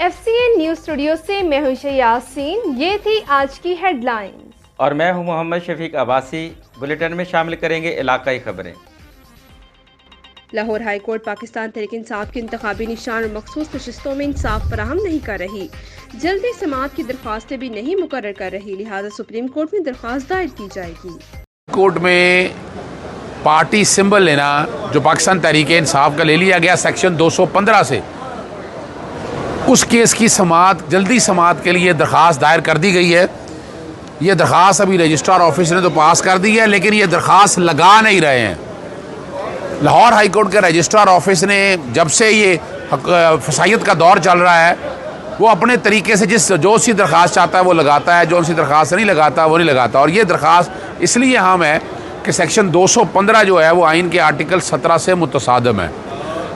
FCN news studio से मैं हूं यासीन। ये थी आज की हेडलाइंस और मैं हूं मोहम्मद शफीक अब्बासी। बुलेटिन में शामिल करेंगे इलाकाई खबरें। लाहौर हाई कोर्ट पाकिस्तान तहरीक इंसाफ के इंतखाबी निशान और मखसूस नशिस्तों में इंसाफ फराहम नहीं कर रही। जल्दी समाअत की दरख्वास्तें भी नहीं मुकर्रर कर रही, लिहाजा सुप्रीम कोर्ट में दरख्वास्त दायर की जाएगी। कोर्ट में पार्टी सिंबल लेना जो पाकिस्तान तहरीक इंसाफ का ले लिया गया सेक्शन 215 से, उस केस की समाअत जल्दी समाअत के लिए दरख्वास्त दायर कर दी गई है। ये दरख्वास्त अभी रजिस्ट्रार ऑफिस ने तो पास कर दी है, लेकिन ये दरख्वास्त लगा नहीं रहे हैं। लाहौर हाई कोर्ट के रजिस्ट्रार ऑफिस ने जब से ये फसायत का दौर चल रहा है, वो अपने तरीके से जो सी दरख्वास्त चाहता है वो लगाता है, जो सी दरख्वास्त नहीं लगाता वो नहीं लगाता। और ये दरख्वास्त इसलिए अहम है कि सेक्शन 215 जो है वो आइन के आर्टिकल 17 से मुतसादम है।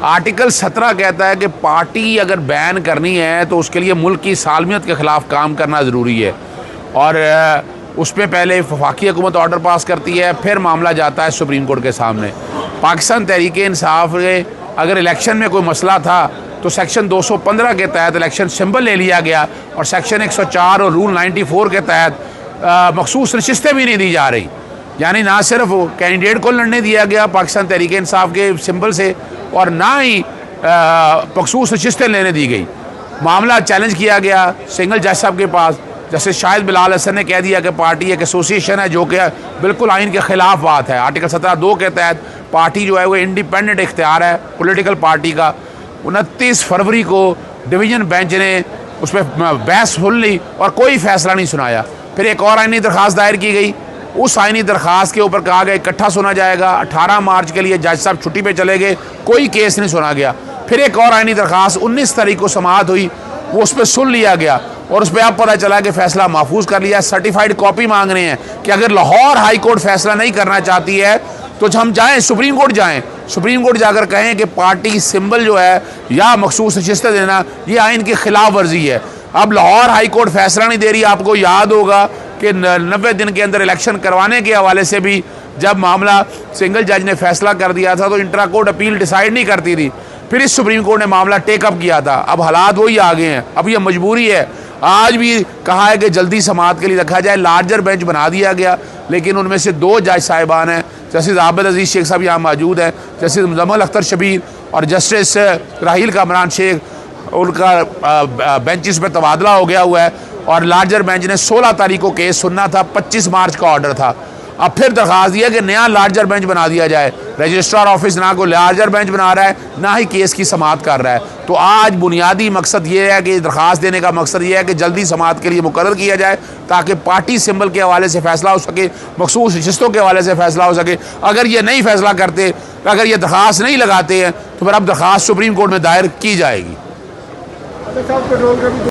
आर्टिकल 17 कहता है कि पार्टी अगर बैन करनी है तो उसके लिए मुल्क की सालमियत के ख़िलाफ़ काम करना ज़रूरी है, और उस पर पहले वफाकी हुकूमत ऑर्डर पास करती है, फिर मामला जाता है सुप्रीम कोर्ट के सामने। पाकिस्तान तहरीक इंसाफ में अगर इलेक्शन में कोई मसला था तो सेक्शन 215 के तहत इलेक्शन सिंबल ले लिया गया, और सेक्शन 104 और रूल 94 के तहत मखसूस नशिस्तें भी नहीं दी जा रही। यानी ना सिर्फ कैंडिडेट को लड़ने दिया गया पाकिस्तान तहरीक इंसाफ के सिंबल से, और ना ही मखसूस नशिस्तें लेने दी गई। मामला चैलेंज किया गया सिंगल जज साहब के पास। जस्टिस शाहिद बिलाल हसन ने कह दिया कि पार्टी एक एसोसिएशन है, जो कि बिल्कुल आइन के ख़िलाफ़ बात है। आर्टिकल 17(2) के तहत पार्टी जो है वो इंडिपेंडेंट इख्तियार है पॉलिटिकल पार्टी का। 29 फरवरी को डिवीज़न बेंच ने उस पर बहस सुन ली और कोई फ़ैसला नहीं सुनाया। फिर एक और आइनी दरख्वास्त दायर की गई। उस आइनी दरख्वास्त के ऊपर कहा गया इकट्ठा सुना जाएगा। 18 मार्च के लिए जज साहब छुट्टी पे चले गए, कोई केस नहीं सुना गया। फिर एक और आइनी दरख्वास्त 19 तारीख को समाअत हुई, वो उस पर सुन लिया गया, और उस पर अब पता चला कि फ़ैसला महफूज कर लिया। सर्टिफाइड कॉपी मांग रहे हैं कि अगर लाहौर हाई कोर्ट फैसला नहीं करना चाहती है तो हम जाएँ सुप्रीम कोर्ट जाएँ। सुप्रीम कोर्ट जाकर कहें कि पार्टी सिंबल जो है या मखसूस नशिस्तें देना ये आइन की खिलाफ वर्जी है। अब लाहौर हाई कोर्ट फैसला नहीं दे रही। आपको याद होगा कि 90 दिन के अंदर इलेक्शन करवाने के हवाले से भी जब मामला सिंगल जज ने फैसला कर दिया था तो इंट्रा कोर्ट अपील डिसाइड नहीं करती थी। फिर इस सुप्रीम कोर्ट ने मामला टेकअप किया था। अब हालात वही आ गए हैं, अब यह मजबूरी है। आज भी कहा है कि जल्दी समाअत के लिए रखा जाए, लार्जर बेंच बना दिया गया, लेकिन उनमें से 2 जज साहिबान हैं, जस्टिस आबिद अजीज़ शेख साहब यहाँ मौजूद हैं, जस्टिस मुजम्मिल अख्तर शबीर और जस्टिस राहील कामरान शेख, उनका बेंचेस पर तबादला हो गया हुआ है। और लार्जर बेंच ने 16 तारीख को केस सुनना था, 25 मार्च का ऑर्डर था। अब फिर दरख्वास्त दिया कि नया लार्जर बेंच बना दिया जाए। रजिस्ट्रार ऑफिस ना को लार्जर बेंच बना रहा है, ना ही केस की समाअत कर रहा है। तो आज बुनियादी मकसद ये है कि दरख्वास्त देने का मकसद ये है कि जल्दी समाअत के लिए मुकर्रर किया जाए, ताकि पार्टी सिंबल के हवाले से फैसला हो सके, मखसूस नशिस्तों के हवाले से फैसला हो सके। अगर ये नहीं फैसला करते, अगर ये दरख्वास्त नहीं लगाते हैं, तो फिर अब दरख्वास्त सुप्रीम कोर्ट में दायर की जाएगी।